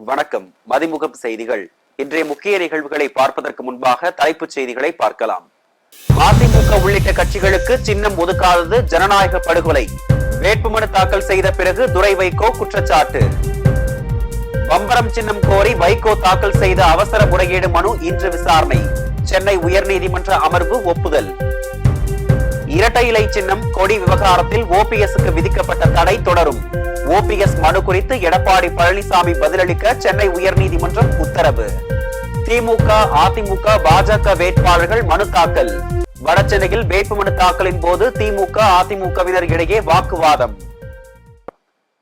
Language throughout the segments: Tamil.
வணக்கம். மதிமுகம் செய்திகள். இன்றைய முக்கிய நிகழ்வுகளை பார்ப்பதற்கு முன்பாக தலைப்புச் செய்திகளை பார்க்கலாம். மதிமுக உள்ளிட்ட கட்சிகளுக்கு சின்னம் ஒதுக்காதது ஜனநாயக படுகொலை. வேட்புமனு தாக்கல் செய்த பிறகு துரை வைகோ குற்றச்சாட்டு. பம்பரம் சின்னம் கோரி வைகோ தாக்கல் செய்த அவசர முறையீடு மனு இன்று விசாரணை. சென்னை உயர்நீதிமன்ற அமர்வு ஒப்புதல். இரட்டை இலை சின்னம் கொடி விவகாரத்தில் ஓபிஎஸ்க்கு விதிக்கப்பட்ட தடை தொடரும். ஓபிஎஸ் மனு குறித்து எடப்பாடி பழனிசாமி பதிலளிக்க சென்னை உயர்நீதிமன்றம் உத்தரவு. திமுக, அதிமுக, பாஜக வேட்பாளர்கள் மனு தாக்கல். வடசென்னையில் வேட்புமனு தாக்கலின் போது திமுக, அதிமுகவினர் இடையே வாக்குவாதம்.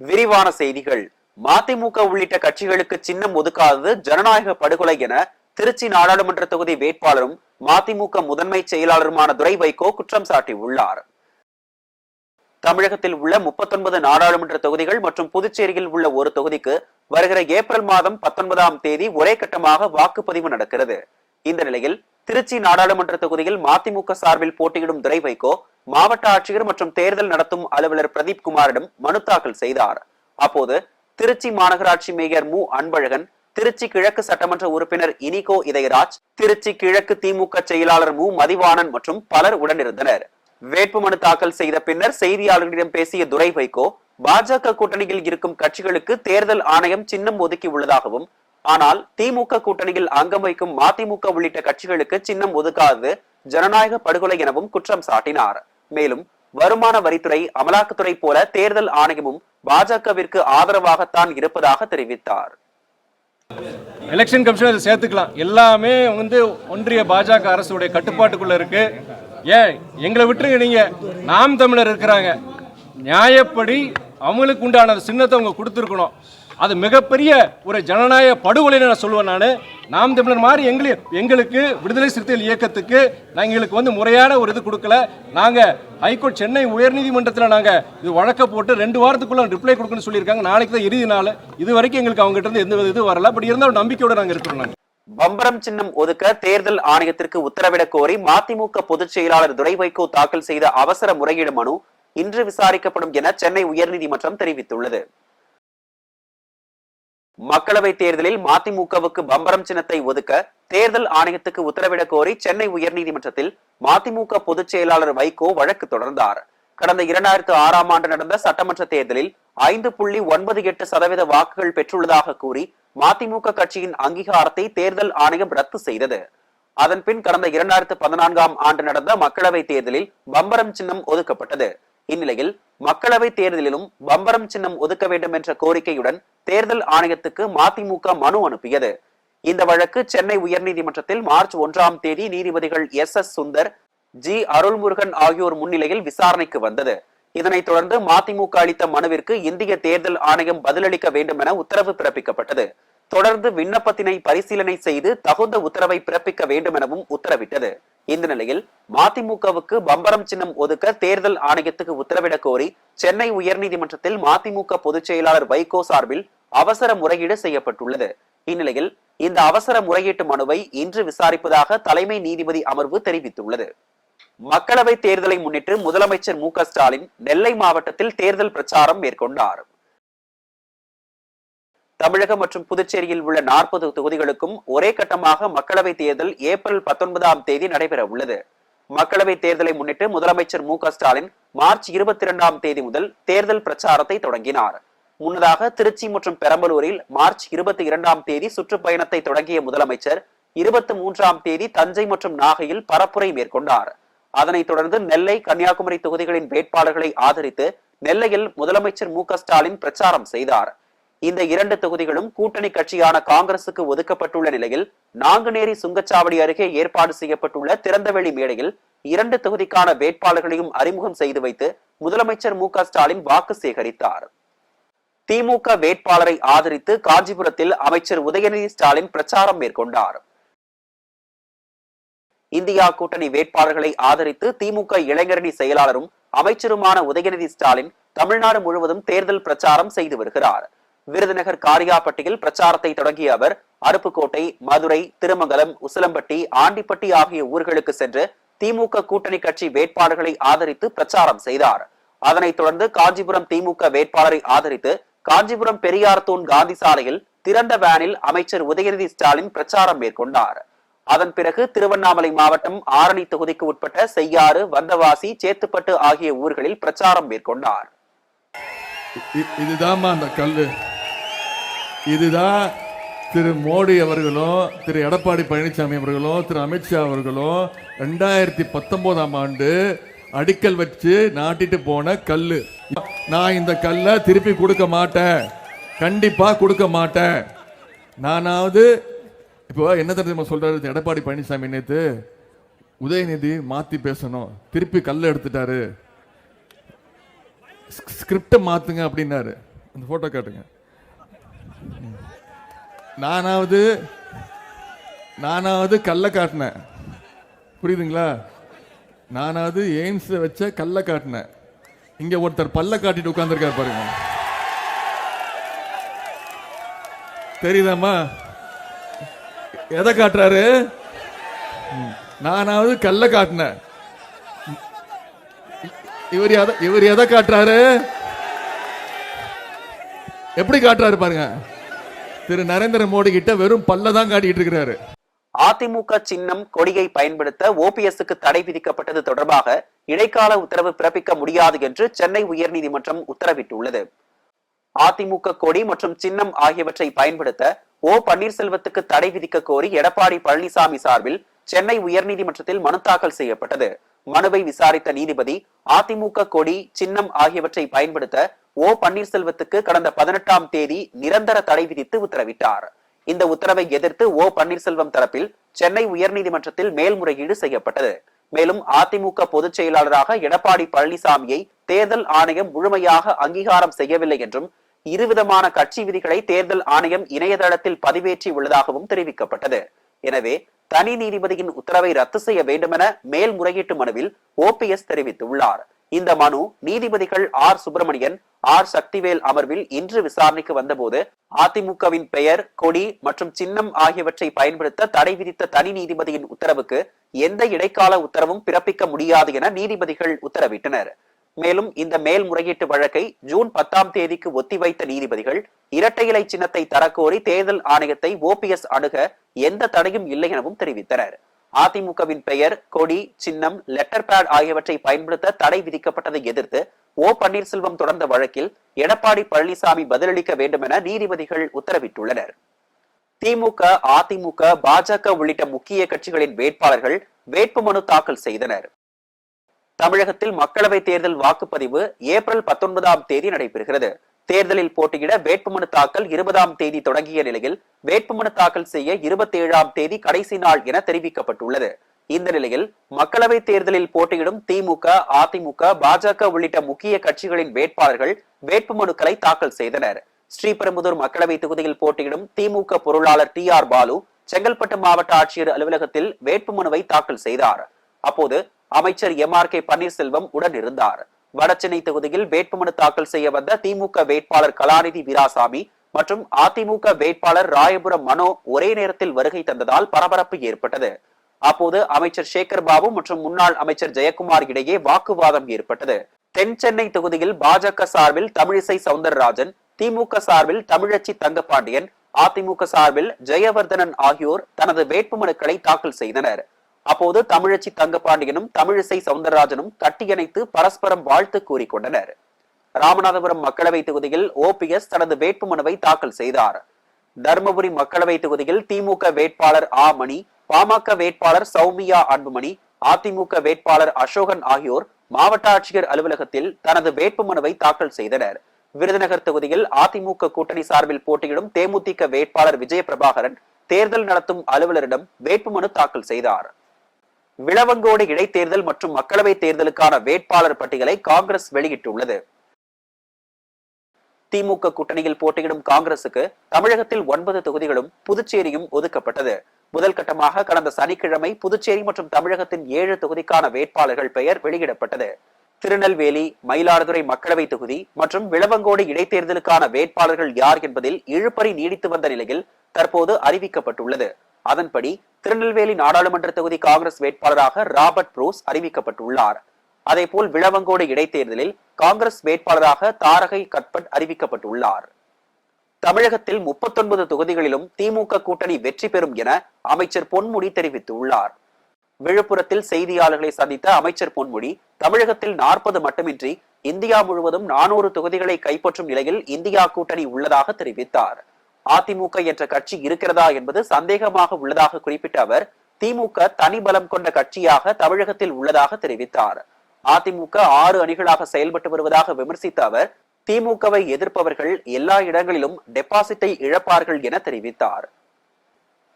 விரிவான செய்திகள். மதிமுக உள்ளிட்ட கட்சிகளுக்கு சின்னம் ஒதுக்காதது ஜனநாயக படுகொலை என திருச்சி நாடாளுமன்ற தொகுதி வேட்பாளரும் மதிமுக முதன்மை செயலாளருமான துரை வைகோ குற்றம் சாட்டியுள்ளார். தமிழகத்தில் உள்ள 39 நாடாளுமன்ற தொகுதிகள் மற்றும் புதுச்சேரியில் உள்ள ஒரு தொகுதிக்கு வருகிற ஏப்ரல் மாதம் 19ஆம் தேதி ஒரே கட்டமாக வாக்குப்பதிவு நடக்கிறது. இந்த நிலையில் திருச்சி நாடாளுமன்ற தொகுதியில் மதிமுக சார்பில் போட்டியிடும் துரை வைகோ மாவட்ட ஆட்சியர் மற்றும் தேர்தல் நடத்தும் அலுவலர் பிரதீப் குமாரிடம் மனு தாக்கல் செய்தார். அப்போது திருச்சி மாநகராட்சி மேயர் மு அன்பழகன், திருச்சி கிழக்கு சட்டமன்ற உறுப்பினர் இனிகோ இதயராஜ், திருச்சி கிழக்கு திமுக செயலாளர் மு மதிவாணன் மற்றும் பலர் உடனிருந்தனர். வேட்புமனு தாக்கல் செய்த பின்னர் செய்தியாளர்களிடம் பேசிய துரை வைகோ, பாஜக கூட்டணியில் இருக்கும் கட்சிகளுக்கு தேர்தல் ஆணையம் சின்னம் ஒதுக்கி உள்ளதாகவும், ஆனால் திமுக கூட்டணியில் அங்கம் வைக்கும் மதிமுக உள்ளிட்ட கட்சிகளுக்கு சின்னம் ஒதுக்காதது ஜனநாயக படுகொலை எனவும் குற்றம் சாட்டினார். மேலும் வருமான வரித்துறை, அமலாக்கத்துறை போல தேர்தல் ஆணையமும் பாஜகவிற்கு ஆதரவாகத்தான் இருப்பதாக தெரிவித்தார். எலெக்ஷன் கமிஷன் சேர்த்துக்கலாம், எல்லாமே ஒன்றிய பாஜக அரசுடைய கட்டுப்பாட்டுக்குள்ள இருக்கு. ஏன் எங்களை விட்டுருங்க, நீங்க நாம் தமிழர் இருக்கிறாங்க, நியாயப்படி அவங்களுக்கு உண்டான சின்னத்தை அவங்க கொடுத்துருக்கணும். அது மிகப்பெரிய ஒரு ஜனநாயக படுகொலைன்னு நான் சொல்லுவேன். நாம் தமிழர் மாதிரி எங்களுக்கு விடுதலை சிறுத்தைகள் இயக்கத்துக்கு எங்களுக்கு முறையான ஒரு இது கொடுக்கல. நாங்கள் ஹைகோர்ட் சென்னை உயர்நீதிமன்றத்தில் நாங்கள் இது வழக்க போட்டு 2 வாரத்துக்குள்ள ரிப்ளை கொடுக்கணும்னு சொல்லியிருக்காங்க. நாளைக்கு தான் இறுதி நாள். இது வரைக்கும் எங்களுக்கு அவங்க கிட்ட இருந்து எந்த இது வரல. அப்படி இருந்தாலும் நம்பிக்கையோட நாங்கள் இருக்கிறோம். பம்பரம் சின்னம் ஒதுக்க தேர்தல் ஆணையத்திற்கு உத்தரவிட கோரி மதிமுக பொதுச் செயலாளர் துரை வைகோ தாக்கல் செய்த அவசர முறையீடு மனு இன்று விசாரிக்கப்படும் என சென்னை உயர்நீதிமன்றம் தெரிவித்துள்ளது. மக்களவை தேர்தலில் மதிமுகவுக்கு பம்பரம் சின்னத்தை ஒதுக்க தேர்தல் ஆணையத்துக்கு உத்தரவிட கோரி சென்னை உயர்நீதிமன்றத்தில் மதிமுக பொதுச் செயலாளர் வைகோ வழக்கு தொடர்ந்தார். கடந்த 2006ஆம் ஆண்டு நடந்த சட்டமன்ற தேர்தலில் 5.98% வாக்குகள் பெற்றுள்ளதாக கூறி மதிமுக கட்சியின் அங்கீகாரத்தை தேர்தல் ஆணையம் ரத்து செய்தது. அதன் பின் கடந்த 2014ஆம் ஆண்டு நடந்த மக்களவை தேர்தலில் பம்பரம் சின்னம் ஒதுக்கப்பட்டது. இந்நிலையில் மக்களவை தேர்தலிலும் பம்பரம் சின்னம் ஒதுக்க வேண்டும் என்ற கோரிக்கையுடன் தேர்தல் ஆணையத்துக்கு மதிமுக மனு அனுப்பியது. இந்த வழக்கு சென்னை உயர்நீதிமன்றத்தில் மார்ச் 1ஆம் தேதி நீதிபதிகள் SS சுந்தர், G அருள்முருகன் ஆகியோர் முன்னிலையில் விசாரணைக்கு வந்தது. இதனைத் தொடர்ந்து மதிமுக அளித்த மனுவிற்கு இந்திய தேர்தல் ஆணையம் பதிலளிக்க வேண்டும் என உத்தரவு பிறப்பிக்கப்பட்டது. தொடர்ந்து விண்ணப்பத்தினை பரிசீலனை செய்து தகுந்த உத்தரவை பிறப்பிக்க வேண்டும் எனவும் உத்தரவிட்டது. இந்த நிலையில் மதிமுகவுக்கு பம்பரம் சின்னம் ஒதுக்க தேர்தல் ஆணையத்துக்கு உத்தரவிட கோரி சென்னை உயர்நீதிமன்றத்தில் மதிமுக பொதுச் செயலாளர் வைகோ சார்பில் அவசர முறையீடு செய்யப்பட்டுள்ளது. இந்நிலையில் இந்த அவசர முறையீட்டு மனுவை இன்று விசாரிப்பதாக தலைமை நீதிபதி அமர்வு தெரிவித்துள்ளது. மக்களவை தேர்தலை முன்னிட்டு முதலமைச்சர் மு க ஸ்டாலின் நெல்லை மாவட்டத்தில் தேர்தல் பிரச்சாரம் மேற்கொண்டார். தமிழகம் மற்றும் புதுச்சேரியில் உள்ள 40 தொகுதிகளுக்கும் ஒரே கட்டமாக மக்களவை தேர்தல் ஏப்ரல் 19ஆம் தேதி நடைபெற உள்ளது. மக்களவை தேர்தலை முன்னிட்டு முதலமைச்சர் மு க ஸ்டாலின் மார்ச் 22ஆம் தேதி முதல் தேர்தல் பிரச்சாரத்தை தொடங்கினார். முன்னதாக திருச்சி மற்றும் பெரம்பலூரில் மார்ச் 22ஆம் தேதி சுற்றுப்பயணத்தை தொடங்கிய முதலமைச்சர் 23ஆம் தேதி தஞ்சை மற்றும் நாகையில் பரப்புரை மேற்கொண்டார். அதனைத் தொடர்ந்து நெல்லை, கன்னியாகுமரி தொகுதிகளின் வேட்பாளர்களை ஆதரித்து நெல்லையில் முதலமைச்சர் மு க ஸ்டாலின் பிரச்சாரம் செய்தார். இந்த 2 தொகுதிகளும் கூட்டணி கட்சியான காங்கிரசுக்கு ஒதுக்கப்பட்டுள்ள நிலையில் நாங்குநேரி சுங்கச்சாவடி அருகே ஏற்பாடு செய்யப்பட்டுள்ள திறந்தவெளி மேடையில் 2 தொகுதிக்கான வேட்பாளர்களையும் அறிமுகம் செய்து வைத்து முதலமைச்சர் மு க ஸ்டாலின் வாக்கு சேகரித்தார். திமுக வேட்பாளரை ஆதரித்து காஞ்சிபுரத்தில் அமைச்சர் உதயநிதி ஸ்டாலின் பிரச்சாரம் மேற்கொண்டார். இந்தியா கூட்டணி வேட்பாளர்களை ஆதரித்து திமுக இளைஞரணி செயலாளரும் அமைச்சருமான உதயநிதி ஸ்டாலின் தமிழ்நாடு முழுவதும் தேர்தல் பிரச்சாரம் செய்து வருகிறார். விருதுநகர் காரியாபட்டியில் பிரச்சாரத்தை தொடங்கிய அவர் அருப்புக்கோட்டை, மதுரை, திருமங்கலம், உசிலம்பட்டி, ஆண்டிப்பட்டி ஆகிய ஊர்களுக்கு சென்று திமுக கூட்டணி கட்சி வேட்பாளர்களை ஆதரித்து பிரச்சாரம் செய்தார். அதனைத் தொடர்ந்து காஞ்சிபுரம் திமுக வேட்பாளரை ஆதரித்து காஞ்சிபுரம் பெரியார் தூண் காந்தி சாலையில் திறந்த வேனில் அமைச்சர் உதயநிதி ஸ்டாலின் பிரச்சாரம் மேற்கொண்டார். அதன் பிறகு திருவண்ணாமலை மாவட்டம் ஆரணி தொகுதிக்கு உட்பட்ட செய்யாறு, வந்தவாசி, சேத்துப்பட்டு ஆகிய ஊர்களில் பிரச்சாரம் மேற்கொண்டார். இதுதான் அந்த கல்லு. இதுதான் திரு மோடி அவர்களும், திரு எடப்பாடி பழனிசாமி அவர்களும், திரு அமித்ஷா அவர்களும் 2019ஆம் ஆண்டு அடிக்கல் வச்சு நாட்டிட்டு போன கல்லு. நான் இந்த கல்லை திருப்பி கொடுக்க மாட்டேன், கண்டிப்பா கொடுக்க மாட்டேன். நானாவது இப்போ என்ன தெரியுமா சொல்றாரு எடப்பாடி பழனிசாமி, நேத்து உதயநிதி மாத்தி பேசணும், திருப்பி கல்லை எடுத்துட்டாரு, ஸ்கிரிப்டை மாத்துங்க அப்படின்னாரு. அந்த போட்டோ காட்டுங்க. நானாவது கல்லை காட்டினேன், புரியுதுங்களா? நானாவது எய்ம்ஸ் வச்ச கல்லை காட்டினேன். இங்க ஒருத்தர் பல்ல காட்டிட்டு உட்கார்ந்துருக்காரு பாருங்க, தெரியுதாமா? எதை காட்டுறாரு? நானாவது கல்ல காட்டினேன், இவர் எதை காட்டுறாரு? எப்படி காட்டுறாரு பாருங்க. திரு நரேந்திர மோடி கிட்ட வெறும் பல்ல தான் காட்டிட்டு இருக்கிறாரு. அதிமுக சின்னம், கொடியை பயன்படுத்த ஓபிஎஸ்க்கு தடை விதிக்கப்பட்டது தொடர்பாக இடைக்கால உத்தரவு பிறப்பிக்க முடியாது என்று சென்னை உயர்நீதிமன்றம் உத்தரவிட்டுள்ளது. அதிமுக கொடி மற்றும் சின்னம் ஆகியவற்றை பயன்படுத்த ஓ பன்னீர்செல்வத்துக்கு தடை விதிக்க கோரி எடப்பாடி பழனிசாமி சார்பில் சென்னை உயர்நீதிமன்றத்தில் மனு தாக்கல் செய்யப்பட்டது. மனுவை விசாரித்த நீதிபதி அதிமுக கொடி, சின்னம் ஆகியவற்றை பயன்படுத்த ஓ பன்னீர்செல்வத்துக்கு கடந்த 18ஆம் தேதி நிரந்தர தடை விதித்து உத்தரவிட்டார். இந்த உத்தரவை எதிர்த்து ஓ பன்னீர்செல்வம் தரப்பில் சென்னை உயர்நீதிமன்றத்தில் மேல்முறையீடு செய்யப்பட்டது. மேலும் அதிமுக பொதுச் செயலாளராக எடப்பாடி பழனிசாமியை தேர்தல் ஆணையம் முழுமையாக அங்கீகாரம் செய்யவில்லை என்றும், இருவிதமான கட்சி விதிகளை தேர்தல் ஆணையம் இணையதளத்தில் பதிவேற்றி உள்ளதாகவும் தெரிவிக்கப்பட்டது. எனவே தனி நீதிபதியின் உத்தரவை ரத்து செய்ய வேண்டுமென மேல்முறையீட்டு மனுவில் ஓபிஎஸ் தெரிவித்துள்ளார். இந்த மனு நீதிபதிகள் ஆர் சுப்பிரமணியன், ஆர் சக்திவேல் அமர்வில் இன்று விசாரணைக்கு வந்தபோது அதிமுகவின் பெயர், கொடி மற்றும் சின்னம் ஆகியவற்றை பயன்படுத்த தடை விதித்த தனி நீதிபதியின் உத்தரவுக்கு எந்த இடைக்கால உத்தரவும் பிறப்பிக்க முடியாது என நீதிபதிகள் உத்தரவிட்டனர். மேலும் இந்த மேல்முறையீட்டு வழக்கை ஜூன் 10ஆம் தேதிக்கு ஒத்திவைத்த நீதிபதிகள் இரட்டை இலை சின்னத்தை தரக்கோரி தேர்தல் ஆணையத்தை ஓபிஎஸ் அணுக எந்த தடையும் இல்லை எனவும் தெரிவித்தனர். அதிமுகவின் பெயர், கொடி, சின்னம், லெட்டர் பேட் ஆகியவற்றை பயன்படுத்த தடை விதிக்கப்பட்டதை எதிர்த்து ஓ பன்னீர்செல்வம் தொடர்ந்த வழக்கில் எடப்பாடி பழனிசாமி பதிலளிக்க வேண்டும் என நீதிபதிகள் உத்தரவிட்டுள்ளனர். திமுக, அதிமுக, பாஜக உள்ளிட்ட முக்கிய கட்சிகளின் வேட்பாளர்கள் வேட்புமனு தாக்கல் செய்தனர். தமிழகத்தில் மக்களவை தேர்தல் வாக்குப்பதிவு ஏப்ரல் 19ஆம் தேதி நடைபெறுகிறது. தேர்தலில் போட்டியிட வேட்புமனு தாக்கல் 20ஆம் தேதி தொடங்கிய நிலையில் வேட்புமனு தாக்கல் செய்ய 27ஆம் தேதி கடைசி நாள் என தெரிவிக்கப்பட்டுள்ளது. இந்த நிலையில் மக்களவை தேர்தலில் போட்டியிடும் திமுக, அதிமுக, பாஜக உள்ளிட்ட முக்கிய கட்சிகளின் வேட்பாளர்கள் வேட்புமனுக்களை தாக்கல் செய்தனர். ஸ்ரீபெரும்புதூர் மக்களவை தொகுதியில் போட்டியிடும் திமுக பொருளாளர் TR பாலு செங்கல்பட்டு மாவட்ட ஆட்சியர் அலுவலகத்தில் வேட்புமனுவை தாக்கல் செய்தார். அப்போது அமைச்சர் MRK பன்னீர்செல்வம் உடன் இருந்தார். வடசென்னை தொகுதியில் வேட்புமனு தாக்கல் செய்ய வந்த திமுக வேட்பாளர் கலாநிதி வீராசாமி மற்றும் அதிமுக வேட்பாளர் ராயபுரம் மனோ ஒரே நேரத்தில் வருகை தந்ததால் பரபரப்பு ஏற்பட்டது. அப்போது அமைச்சர் சேகர் பாபு மற்றும் முன்னாள் அமைச்சர் ஜெயக்குமார் இடையே வாக்குவாதம் ஏற்பட்டது. தென் சென்னை தொகுதியில் பாஜக சார்பில் தமிழிசை சவுந்தரராஜன், திமுக சார்பில் தமிழச்சி தங்கபாண்டியன், அதிமுக சார்பில் ஜெயவர்தனன் ஆகியோர் தனது வேட்புமனுக்களை தாக்கல் செய்தனர். அப்போது தமிழச்சி தங்கபாண்டியனும் தமிழிசை சவுந்தரராஜனும் கட்டியணைத்து பரஸ்பரம் வாழ்த்து கூறிக்கொண்டனர். ராமநாதபுரம் மக்களவை தொகுதியில் OPS தனது வேட்புமனுவை தாக்கல் செய்தார். தர்மபுரி மக்களவை தொகுதியில் திமுக வேட்பாளர் மணி, பாமக வேட்பாளர் சௌமியா அன்புமணி, அதிமுக வேட்பாளர் அசோகன் ஆகியோர் மாவட்ட ஆட்சியர் அலுவலகத்தில் தனது வேட்புமனுவை தாக்கல் செய்தனர். விருதுநகர் தொகுதியில் அதிமுக கூட்டணி சார்பில் போட்டியிடும் தேமுதிக வேட்பாளர் விஜயபிரபாகரன் தேர்தல் நடத்தும் அலுவலரிடம் வேட்புமனு தாக்கல் செய்தார். விளவங்கோடு இடைத்தேர்தல் மற்றும் மக்களவை தேர்தலுக்கான வேட்பாளர் பட்டியலை காங்கிரஸ் வெளியிட்டுள்ளது. திமுக கூட்டணியில் போட்டியிடும் காங்கிரசுக்கு தமிழகத்தில் 9 தொகுதிகளும் புதுச்சேரியும் ஒதுக்கப்பட்டது. முதல் கட்டமாக கடந்த சனிக்கிழமை புதுச்சேரி மற்றும் தமிழகத்தின் 7 தொகுதிக்கான வேட்பாளர்கள் பெயர் வெளியிடப்பட்டது. திருநெல்வேலி, மயிலாடுதுறை மக்களவை தொகுதி மற்றும் விளவங்கோடு இடைத்தேர்தலுக்கான வேட்பாளர்கள் யார் என்பதில் இழுபறி நீடித்து வந்த நிலையில் தற்போது அறிவிக்கப்பட்டுள்ளது. அதன்படி திருநெல்வேலி நாடாளுமன்ற தொகுதி காங்கிரஸ் வேட்பாளராக ராபர்ட் புரூஸ் அறிவிக்கப்பட்டுள்ளார். அதேபோல் விளவங்கோடு இடைத்தேர்தலில் காங்கிரஸ் வேட்பாளராக தாரகை கட்பட் அறிவிக்கப்பட்டுள்ளார். தமிழகத்தில் 39 தொகுதிகளிலும் திமுக கூட்டணி வெற்றி பெறும் என அமைச்சர் பொன்முடி தெரிவித்துள்ளார். விழுப்புரத்தில் செய்தியாளர்களை சந்தித்த அமைச்சர் பொன்முடி, தமிழகத்தில் 40 மட்டுமின்றி இந்தியா முழுவதும் 400 தொகுதிகளை கைப்பற்றும் நிலையில் இந்தியா கூட்டணி உள்ளதாக தெரிவித்தார். அதிமுக என்ற கட்சி இருக்கிறதா என்பது சந்தேகமாக உள்ளதாக குறிப்பிட்ட அவர், திமுக தனி பலம் கொண்ட கட்சியாக தமிழகத்தில் உள்ளதாக தெரிவித்தார். அதிமுக 6 அணிகளாக செயல்பட்டு வருவதாக விமர்சித்த அவர், திமுகவை எதிர்ப்பவர்கள் எல்லா இடங்களிலும் டெபாசிட்டை இழப்பார்கள் என தெரிவித்தார்.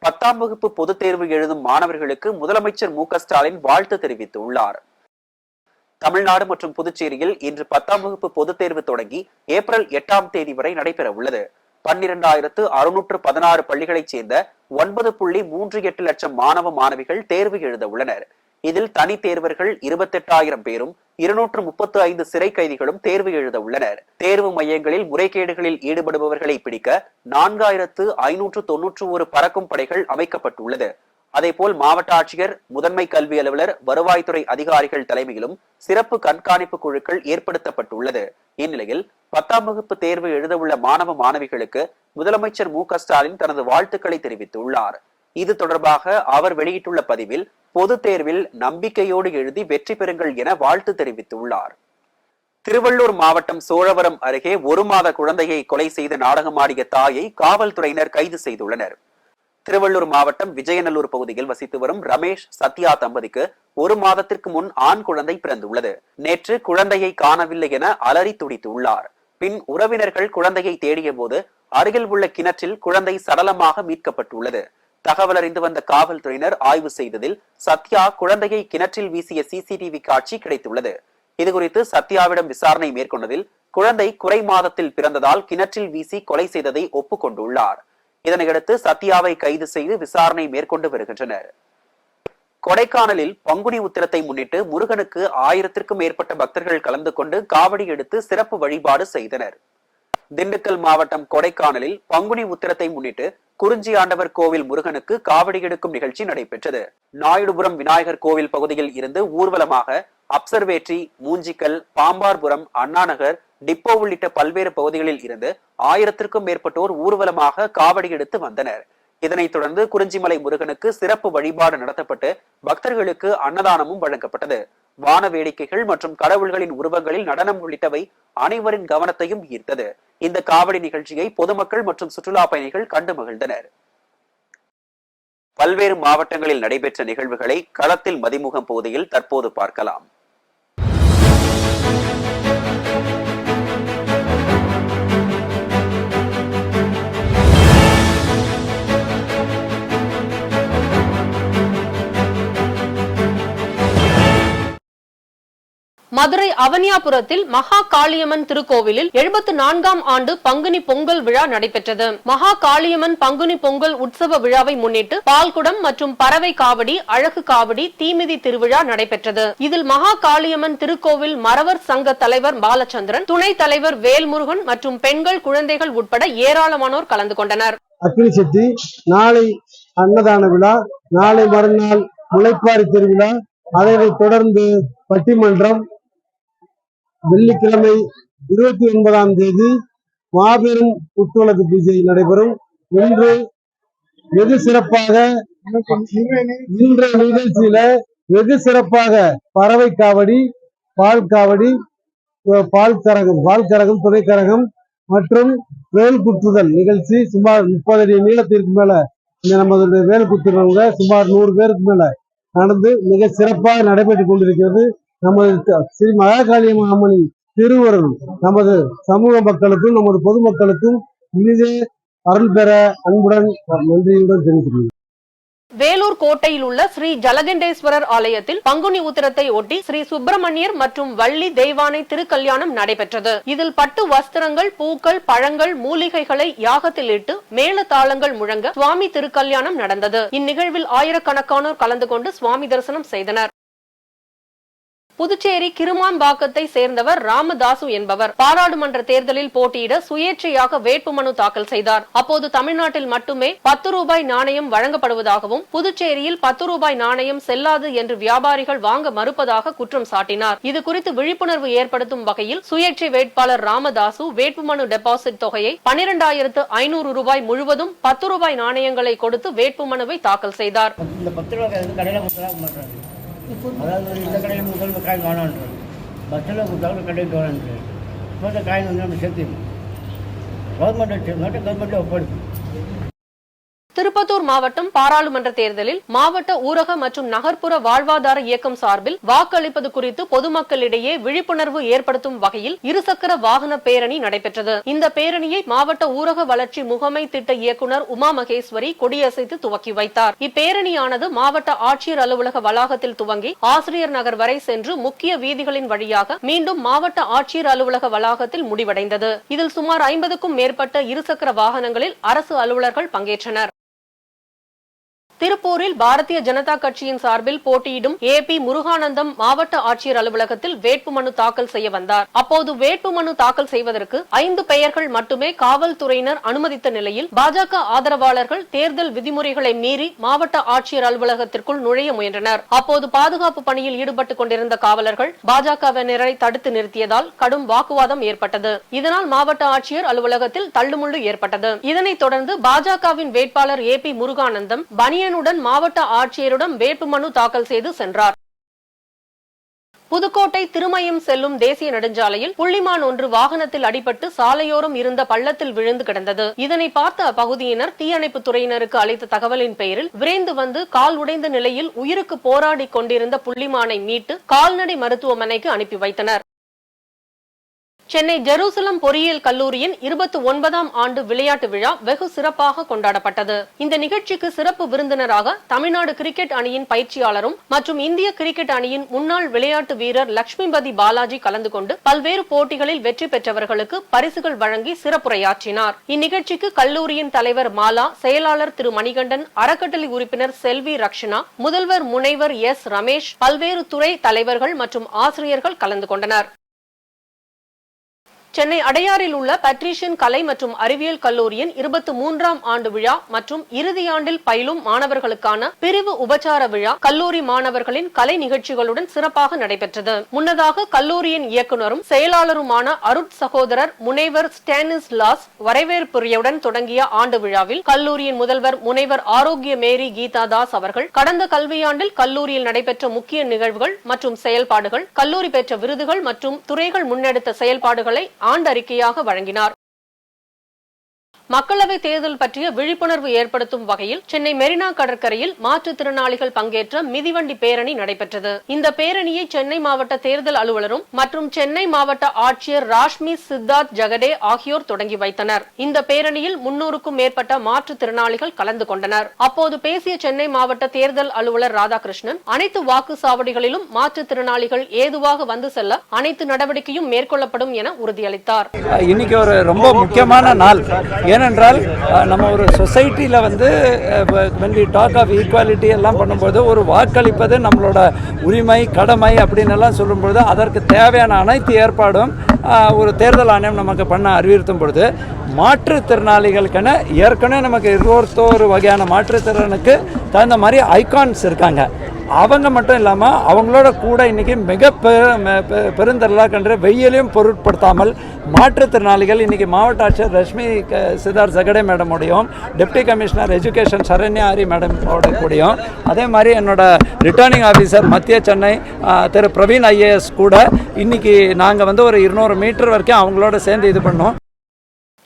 10ஆம் வகுப்பு பொதுத் தேர்வு எழுதும் மாணவர்களுக்கு முதலமைச்சர் மு.க.ஸ்டாலின் வாழ்த்து தெரிவித்துள்ளார். தமிழ்நாடு மற்றும் புதுச்சேரியில் இன்று 10ஆம் வகுப்பு பொதுத் தேர்வு தொடங்கி ஏப்ரல் 8ஆம் தேதி வரை நடைபெற உள்ளது. 12,616 பள்ளிகளைச் சேர்ந்த 9.38 லட்சம் மாணவ மாணவிகள் தேர்வு எழுத உள்ளனர். இதில் தனி தேர்வர்கள் 28,000 பேரும் 235 சிறை கைதிகளும் தேர்வு எழுத உள்ளனர். தேர்வு மையங்களில் முறைகேடுகளில் ஈடுபடுபவர்களை பிடிக்க 4,591 பறக்கும் படைகள் அமைக்கப்பட்டுள்ளது. அதேபோல் மாவட்ட ஆட்சியர், முதன்மை கல்வி அலுவலர், வருவாய்த்துறை அதிகாரிகள் தலைமையிலும் சிறப்பு கண்காணிப்பு குழுக்கள் ஏற்படுத்தப்பட்டுள்ளது. இந்நிலையில் 10ஆம் வகுப்பு தேர்வு எழுதவுள்ள மாணவ மாணவிகளுக்கு முதலமைச்சர் மு.க.ஸ்டாலின் தனது வாழ்த்துக்களை தெரிவித்துள்ளார். இது தொடர்பாக அவர் வெளியிட்டுள்ள பதிவில், பொது தேர்வில் நம்பிக்கையோடு எழுதி வெற்றி பெறுங்கள் என வாழ்த்து தெரிவித்துள்ளார். திருவள்ளூர் மாவட்டம் சோழவரம் அருகே 1 மாத குழந்தையை கொலை செய்து நாடகமாடிய தாயை காவல்துறையினர் கைது செய்துள்ளனர். திருவள்ளூர் மாவட்டம் விஜயநல்லூர் பகுதியில் வசித்து வரும் ரமேஷ், சத்யா தம்பதிக்கு 1 மாதத்திற்கு முன் ஆண் குழந்தை பிறந்துள்ளது. நேற்று குழந்தையை காணவில்லை என அலறி துடித்துள்ளார். பின் உறவினர்கள் குழந்தையை தேடிய போது அருகில் உள்ள கிணற்றில் குழந்தை சடலமாக மீட்கப்பட்டுள்ளது. தகவல் அறிந்து வந்த காவல்துறையினர் ஆய்வு செய்ததில் சத்யா குழந்தையை கிணற்றில் வீசிய சிசிடிவி காட்சி கிடைத்துள்ளது. இதுகுறித்து சத்யாவிடம் விசாரணை மேற்கொண்டதில் குழந்தை குறை மாதத்தில் பிறந்ததால் கிணற்றில் வீசி கொலை செய்ததை ஒப்புக்கொண்டுள்ளார். இதனையடுத்து சத்யாவை கைது செய்து விசாரணை மேற்கொண்டு வருகின்றனர். கொடைக்கானலில் பங்குனி உத்திரத்தை முன்னிட்டு முருகனுக்கு 1000க்கும் மேற்பட்ட பக்தர்கள் கலந்து கொண்டு காவடி எடுத்து சிறப்பு வழிபாடு செய்தனர். திண்டுக்கல் மாவட்டம் கொடைக்கானலில் பங்குனி உத்திரத்தை முன்னிட்டு குறிஞ்சி ஆண்டவர் கோவில் முருகனுக்கு காவடி எடுக்கும் நிகழ்ச்சி நடைபெற்றது. நாயுடுபுரம் விநாயகர் கோவில் பகுதியில் இருந்து ஊர்வலமாக அப்சர்வேட்டரி, மூஞ்சிக்கல், பாம்பார்புரம், அண்ணாநகர், டிப்போ உள்ளிட்ட பல்வேறு பகுதிகளில் இருந்து 1000க்கும் மேற்பட்டோர் ஊர்வலமாக காவடி எடுத்து வந்தனர். இதனைத் தொடர்ந்து குறிஞ்சிமலை முருகனுக்கு சிறப்பு வழிபாடு நடத்தப்பட்டு பக்தர்களுக்கு அன்னதானமும் வழங்கப்பட்டது. வான வேடிக்கைகள் மற்றும் கடவுள்களின் உருவங்களில் நடனம் உள்ளிட்டவை அனைவரின் கவனத்தையும் ஈர்த்தது. இந்த காவடி நிகழ்ச்சியை பொதுமக்கள் மற்றும் சுற்றுலா பயணிகள் கண்டு மகிழ்ந்தனர். பல்வேறு மாவட்டங்களில் நடைபெற்ற நிகழ்வுகளை களத்தில் மதிமுகம் பகுதியில் தற்போது பார்க்கலாம். மதுரை அவனியாபுரத்தில் மகா காளியம்மன் திருக்கோவிலில் 74ஆம் ஆண்டு பங்குனி பொங்கல் விழா நடைபெற்றது. மகா காளியம்மன் பங்குனி பொங்கல் உற்சவ விழாவை முன்னிட்டு பால்குடம் மற்றும் பறவை காவடி, அழகு காவடி, தீமிதி திருவிழா நடைபெற்றது. இதில் மகா காளியம்மன் திருக்கோவில் மறவர் சங்க தலைவர் பாலச்சந்திரன், துணைத் தலைவர் வேல்முருகன் மற்றும் பெண்கள், குழந்தைகள் உட்பட ஏராளமானோர் கலந்து கொண்டனர். அக்னி சட்டி, நாளை அன்னதான விழா, நாளை மறுநாள் முளைப்பாரி திருவிழா, அதனைத் தொடர்ந்து பட்டிமன்றம், வெள்ளிக்கிழமை 29ஆம் தேதி மாபெரும் குத்துவிளக்கு பூஜை நடைபெறும். இன்று வெகு சிறப்பாக இன்றைய நிகழ்ச்சியில வெகு சிறப்பாக பறவை காவடி, பால் காவடி, பால் கரகம், துணைக்கரகம் மற்றும் வேல் குத்துதல் நிகழ்ச்சி சுமார் 30 அடி நீளத்திற்கு மேல நமது வேல் குத்துறவங்க சுமார் 100 பேருக்கு மேல நடந்து மிக சிறப்பாக நடைபெற்றுக் கொண்டிருக்கிறது. நமது ஸ்ரீ மகாகாளியம்மன் அம்மனின் திருவருள் நமது சமூக மக்களுக்கும் நமது பொதுமக்களுக்கும் இனிதே அருள் பெற அன்புடன் நன்றியுடன் தெரிவித்துள்ளேன். வேலூர் கோட்டையில் உள்ள ஸ்ரீ ஜலகண்டேஸ்வரர் ஆலயத்தில் பங்குனி உத்திரத்தை ஒட்டி ஸ்ரீ சுப்பிரமணியர் மற்றும் வள்ளி தெய்வானை திருக்கல்யாணம் நடைபெற்றது. இதில் பட்டு வஸ்திரங்கள், பூக்கள், பழங்கள், மூலிகைகளை யாகத்தில் இட்டு மேள தாளங்கள் முழங்க சுவாமி திருக்கல்யாணம் நடந்தது. இந்நிகழ்வில் ஆயிரக்கணக்கானோர் கலந்து கொண்டு சுவாமி தரிசனம் செய்தனர். புதுச்சேரி கிருமாம்பாக்கத்தை சேர்ந்தவர் ராமதாசு என்பவர் பாராளுமன்ற தேர்தலில் போட்டியிட சுயேட்சையாக வேட்புமனு தாக்கல் செய்தார். அப்போது தமிழ்நாட்டில் மட்டுமே 10 ரூபாய் நாணயம் வழங்கப்படுவதாகவும் புதுச்சேரியில் 10 ரூபாய் நாணயம் செல்லாது என்று வியாபாரிகள் வாங்க மறுப்பதாக குற்றம் சாட்டினார். இது குறித்து விழிப்புணர்வு ஏற்படுத்தும் வகையில் சுயேட்சை வேட்பாளர் ராமதாசு வேட்புமனு டெபாசிட் தொகையை 12,500 ரூபாய் முழுவதும் 10 ரூபாய் நாணயங்களை கொடுத்து வேட்புமனுவை தாக்கல் செய்தார். அதாவது இந்த கடையில் முதல் காயின் வேணான்றது, பஸ்ஸில் கொடுத்தாலும் கடைக்கு வேணான்றது. இப்போ இந்த காயின் வந்து நம்ம சேர்த்து கவர்மெண்ட் கவர்மெண்ட்டை ஒப்படைக்கும். திருப்பத்தூர் மாவட்டம் பாராளுமன்ற தேர்தலில் மாவட்ட ஊரக மற்றும் நகர்ப்புற வாழ்வாதார இயக்கம் சார்பில் வாக்களிப்பது குறித்து பொதுமக்களிடையே விழிப்புணர்வு ஏற்படுத்தும் வகையில் இருசக்கர வாகன பேரணி நடைபெற்றது. இந்த பேரணியை மாவட்ட ஊரக வளர்ச்சி முகமை திட்ட இயக்குநர் உமா மகேஸ்வரி கொடியசைத்து துவக்கி வைத்தார். இப்பேரணியானது மாவட்ட ஆட்சியர் அலுவலக வளாகத்தில் துவங்கி ஆசிரியர் நகர் வரை சென்று முக்கிய வீதிகளின் வழியாக மீண்டும் மாவட்ட ஆட்சியர் அலுவலக வளாகத்தில் முடிவடைந்தது. இதில் சுமார் 50க்கும் மேற்பட்ட இருசக்கர வாகனங்களில் அரசு அலுவலர்கள் பங்கேற்றனர். திருப்பூரில் பாரதிய ஜனதா கட்சியின் சார்பில் போட்டியிடும் ஏபி முருகானந்தம் மாவட்ட ஆட்சியர் அலுவலகத்தில் வேட்புமனு தாக்கல் செய்ய வந்தார். அப்போது வேட்புமனு தாக்கல் செய்வதற்கு 5 பெயர்கள் மட்டுமே காவல்துறையினர் அனுமதித்த நிலையில் பாஜக ஆதரவாளர்கள் தேர்தல் விதிமுறைகளை மீறி மாவட்ட ஆட்சியர் அலுவலகத்திற்குள் நுழைய முயன்றனர். அப்போது பாதுகாப்பு பணியில் ஈடுபட்டுக் கொண்டிருந்த காவலர்கள் பாஜகவினரை தடுத்து நிறுத்தியதால் கடும் வாக்குவாதம் ஏற்பட்டது. இதனால் மாவட்ட ஆட்சியர் அலுவலகத்தில் தள்ளுமுள்ளு ஏற்பட்டது. இதனைத் தொடர்ந்து பாஜகவின் வேட்பாளர் ஏபி முருகானந்தம் பனியனுடன் மாவட்ட ஆட்சியரிடம் வேட்புமனு தாக்கல் செய்து சென்றார். புதுக்கோட்டை திருமயம் செல்லும் தேசிய நெடுஞ்சாலையில் புள்ளிமான் ஒன்று வாகனத்தில் அடிபட்டு சாலையோரம் இருந்த பள்ளத்தில் விழுந்து கிடந்தது. இதனை பார்த்த அப்பகுதியினர் தீயணைப்புத் துறையினருக்கு அளித்த தகவலின் பெயரில் விரைந்து வந்து கால் உடைந்த நிலையில் உயிருக்கு போராடி கொண்டிருந்த புள்ளிமானை மீட்டு கால்நடை மருத்துவமனைக்கு அனுப்பி வைத்தனர். சென்னை ஜெருசலம் பொறியியல் கல்லூரியின் 29ஆம் ஆண்டு விளையாட்டு விழா வெகு சிறப்பாக கொண்டாடப்பட்டது. இந்த நிகழ்ச்சிக்கு சிறப்பு விருந்தினராக தமிழ்நாடு கிரிக்கெட் அணியின் பயிற்சியாளரும் மற்றும் இந்திய கிரிக்கெட் அணியின் முன்னாள் விளையாட்டு வீரர் லட்சுமிபதி பாலாஜி கலந்து கொண்டு பல்வேறு போட்டிகளில் வெற்றி பெற்றவர்களுக்கு பரிசுகள் வழங்கி சிறப்புரையாற்றினார். இந்நிகழ்ச்சிக்கு கல்லூரியின் தலைவர் மாலா, செயலாளர் திரு மணிகண்டன், அறக்கட்டளை உறுப்பினர் செல்வி ரக்ஷனா, முதல்வர் முனைவர் எஸ் ரமேஷ், பல்வேறு துறை தலைவர்கள் மற்றும் ஆசிரியர்கள் கலந்து கொண்டனர். சென்னை அடையாறில் உள்ள பட்ரிஷியன் கலை மற்றும் அறிவியல் கல்லூரியின் 23ஆம் ஆண்டு விழா மற்றும் இறுதியாண்டில் பயிலும் மாணவர்களுக்கான பிரிவு உபச்சார விழா கல்லூரி மாணவர்களின் கலை நிகழ்ச்சிகளுடன் சிறப்பாக நடைபெற்றது. முன்னதாக கல்லூரியின் இயக்குநரும் செயலாளருமான அருட் சகோதரர் முனைவர் ஸ்டானிஸ்லாஸ் வரவேற்புரையுடன் தொடங்கிய ஆண்டு விழாவில் கல்லூரியின் முதல்வர் முனைவர் ஆரோக்கிய மேரி கீதா தாஸ் அவர்கள் கடந்த கல்வியாண்டில் கல்லூரியில் நடைபெற்ற முக்கிய நிகழ்வுகள் மற்றும் செயல்பாடுகள், கல்லூரி பெற்ற விருதுகள் மற்றும் துறைகள் முன்னெடுத்த செயல்பாடுகளை ஆண்டறிக்கையாக வழங்கினார். மக்களவை தேர்தல் பற்றிய விழிப்புணர்வு ஏற்படுத்தும் வகையில் சென்னை மெரினா கடற்கரையில் மாற்றுத்திறனாளிகள் பங்கேற்ற மிதிவண்டி பேரணி நடைபெற்றது. இந்த பேரணியை சென்னை மாவட்ட தேர்தல் அலுவலரும் மற்றும் சென்னை மாவட்ட ஆட்சியர் ராஷ்மி சித்தார்த் ஜெகடே ஆகியோர் தொடங்கி வைத்தனர். இந்த பேரணியில் 300க்கும் மேற்பட்ட மாற்றுத்திறனாளிகள் கலந்து கொண்டனர். அப்போது பேசிய சென்னை மாவட்ட தேர்தல் அலுவலர் ராதாகிருஷ்ணன், அனைத்து வாக்குச்சாவடிகளிலும் மாற்றுத்திறனாளிகள் ஏதுவாக வந்து செல்ல அனைத்து நடவடிக்கையும் மேற்கொள்ளப்படும் என உறுதியளித்தார். இன்னைக்கு ஒரு ரொம்ப முக்கியமான நாள். ஏனென்றால் நம்ம ஒரு சொசைட்டியில் வந்து when we talk of equality எல்லாம் பண்ணும்போது ஒரு வாக்களிப்பது நம்மளோட உரிமை, கடமை அப்படின்னு எல்லாம் சொல்லும்போது அதற்கு தேவையான அனைத்து ஏற்பாடும் ஒரு தேர்தல் ஆணையம் நமக்கு பண்ண அறிவுறுத்தும் பொழுது மாற்றுத்திறனாளிகளுக்கென ஏற்கனவே நமக்கு 21 வகையான மாற்றுத்திறனுக்கு தகுந்த மாதிரி ஐகான்ஸ் இருக்காங்க. அவங்க மட்டும் இல்லாமல் அவங்களோட கூட இன்றைக்கி மிக பெருந்திரளாக கண்டு வெயிலையும் பொருட்படுத்தாமல் மாற்றுத்திறனாளிகள் இன்றைக்கி மாவட்ட ஆட்சியர் ரஷ்மி சித்தார்த் ஜெகடே மேடமோடையும், deputy commissioner education Saranya Ari மேடமோட கூடயும், அதே மாதிரி என்னோட ரிட்டர்னிங் ஆஃபீஸர் மத்திய சென்னை திரு பிரவீன் ஐஏஎஸ் கூட இன்றைக்கி நாங்கள் வந்து ஒரு 200 மீட்டர் வரைக்கும் அவங்களோட சேர்ந்து இது பண்ணோம்.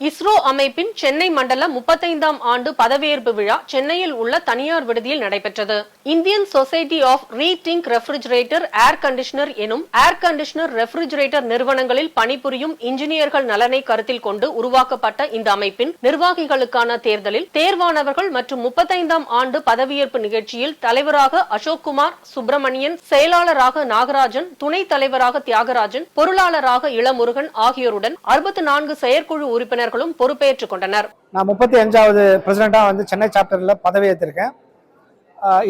இஸ்ரோ அமைப்பின் சென்னை மண்டல 35ஆம் ஆண்டு பதவியேற்பு விழா சென்னையில் உள்ள தனியார் விடுதியில் நடைபெற்றது. Indian society of rethink refrigerator air conditioner எனும் ஏர் கண்டிஷனர் ரெஃப்ரிஜரேட்டர் நிறுவனங்களில் பணிபுரியும் இன்ஜினியர்கள் நலனை கருத்தில் கொண்டு உருவாக்கப்பட்ட இந்த அமைப்பின் நிர்வாகிகளுக்கான தேர்தலில் தேர்வானவர்கள் மற்றும் 35ஆம் ஆண்டு பதவியேற்பு நிகழ்ச்சியில் தலைவராக அசோக்குமார் சுப்பிரமணியன், செயலாளராக நாகராஜன், துணைத் தலைவராக தியாகராஜன், பொருளாளராக இளமுருகன் ஆகியோருடன் 64 செயற்குழு உறுப்பினர் பொறுப்பேற்றுக் கொண்டனர். நான் 35வது பிரசிடென்டா வந்து சென்னை சாப்டர்ல பதவி ஏற்றிருக்கேன்.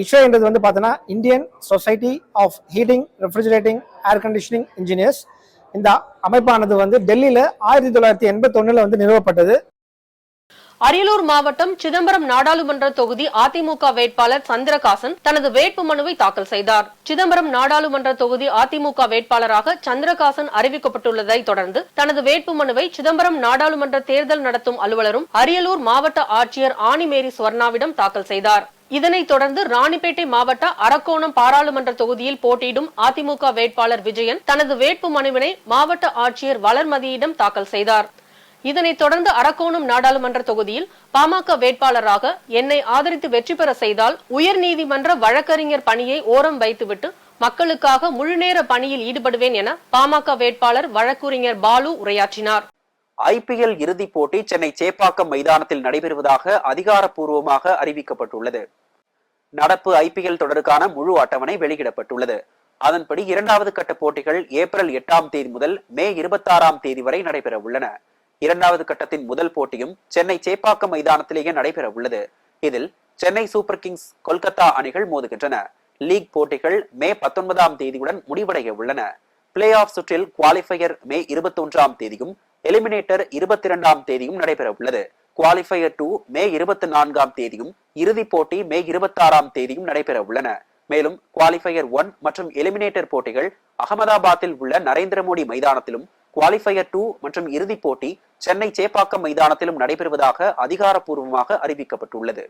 இஸ்ரோன்றது வந்து பார்த்தோன்னா Indian society of heating refrigerating air conditioning engineers. இந்த அமைப்பானது வந்து டெல்லியில 1981 வந்து நிறுவப்பட்டது. அரியலூர் மாவட்டம் சிதம்பரம் நாடாளுமன்ற தொகுதி அதிமுக வேட்பாளர் சந்திரகாசன் தனது வேட்பு மனுவை தாக்கல் செய்தார். சிதம்பரம் நாடாளுமன்ற தொகுதி அதிமுக வேட்பாளராக சந்திரகாசன் அறிவிக்கப்பட்டுள்ளதை தொடர்ந்து தனது வேட்பு மனுவை சிதம்பரம் நாடாளுமன்ற தேர்தல் நடத்தும் அலுவலரும் அரியலூர் மாவட்ட ஆட்சியர் ஆணிமேரி ஸ்வர்ணாவிடம் தாக்கல் செய்தார். இதனைத் தொடர்ந்து ராணிப்பேட்டை மாவட்ட அரக்கோணம் பாராளுமன்ற தொகுதியில் போட்டியிடும் அதிமுக வேட்பாளர் விஜயன் தனது வேட்பு மனுவினை மாவட்ட ஆட்சியர் வளர்மதியிடம் தாக்கல் செய்தார். இதனைத் தொடர்ந்து அரக்கோணம் நாடாளுமன்ற தொகுதியில் பாமக வேட்பாளராக என்னை ஆதரித்து வெற்றி பெற செய்தால் உயர்நீதிமன்ற வழக்கறிஞர் பணியை ஓரம் வைத்துவிட்டு மக்களுக்காக முழுநேர பணியில் ஈடுபடுவேன் என பாமக வேட்பாளர் வழக்கறிஞர் பாலு உரையாற்றினார். IPL இறுதிப் போட்டி சென்னை சேப்பாக்கம் மைதானத்தில் நடைபெறுவதாக அதிகாரப்பூர்வமாக அறிவிக்கப்பட்டுள்ளது. நடப்பு IPL தொடருக்கான முழு அட்டவணை வெளியிடப்பட்டுள்ளது. அதன்படி 2வது கட்ட போட்டிகள் ஏப்ரல் 8ஆம் தேதி முதல் மே 26ஆம் தேதி வரை நடைபெற உள்ளன. 2வது கட்டத்தின் முதல் போட்டியும் சென்னை சேப்பாக்கம் மைதானத்திலேயே நடைபெற உள்ளது. இதில் சென்னை சூப்பர் கிங்ஸ் கொல்கத்தா அணிகள் மோதுகின்றன. லீக் போட்டிகள் மே 19ஆம் தேதியுடன் முடிவடைய உள்ளன. பிளே ஆஃப் சுற்றில் குவாலிஃபயர் மே 21ஆம் தேதியும் எலிமினேட்டர் 22ஆம் தேதியும் நடைபெற உள்ளது. குவாலிஃபயர் 2 மே 24ஆம் தேதியும் இறுதிப் போட்டி மே 26ஆம் தேதியும் நடைபெற உள்ளன. மேலும் குவாலிஃபயர் 1 மற்றும் எலிமினேட்டர் போட்டிகள் அகமதாபாத்தில் உள்ள நரேந்திர மோடி மைதானத்திலும், குவாலிஃபயர் 2 மற்றும் இறுதிப் போட்டி சென்னை சேப்பாக்கம் மைதானத்திலும் நடைபெறுவதாக அதிகாரப்பூர்வமாக அறிவிக்கப்பட்டுள்ளது.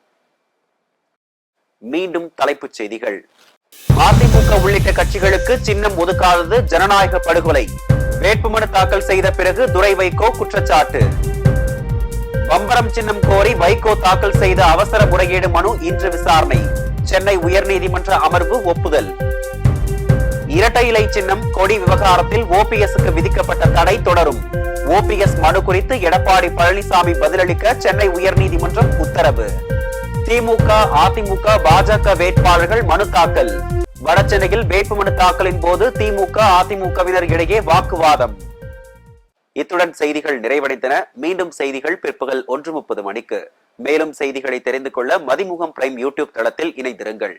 மீண்டும் தலைப்புச் செய்திகள். அதிமுக உள்ளிட்ட கட்சிகளுக்கு சின்னம் ஒதுக்காதது ஜனநாயக படுகொலை. வேட்புமனு தாக்கல் செய்த பிறகு துரை வைகோ குற்றச்சாட்டு. பம்பரம் சின்னம் கோரி வைகோ தாக்கல் செய்த அவசர முறையீடு மனு இன்று விசாரணை. சென்னை உயர்நீதிமன்ற அமர்வு ஒப்புதல். இரட்டை இலை சின்னம் கொடி விவகாரத்தில் OPS-க்கு விதிக்கப்பட்ட தடை தொடரும். OPS மனு குறித்து எடப்பாடி பழனிசாமி பதிலளிக்க சென்னை உயர்நீதிமன்றம் உத்தரவு. திமுக, அதிமுக, பாஜக வேட்பாளர்கள் மனு தாக்கல். வடசென்னையில் வேட்புமனு தாக்கலின் போது திமுக, அதிமுகவினர் இடையே வாக்குவாதம். இத்துடன் செய்திகள் நிறைவடைந்தன. மீண்டும் செய்திகள் பிற்பகல் 1:30 மணிக்கு. மேலும் செய்திகளை தெரிந்து கொள்ள மதிமுகம் பிரைம் யூடியூப் தளத்தில் இணைந்திருங்கள்.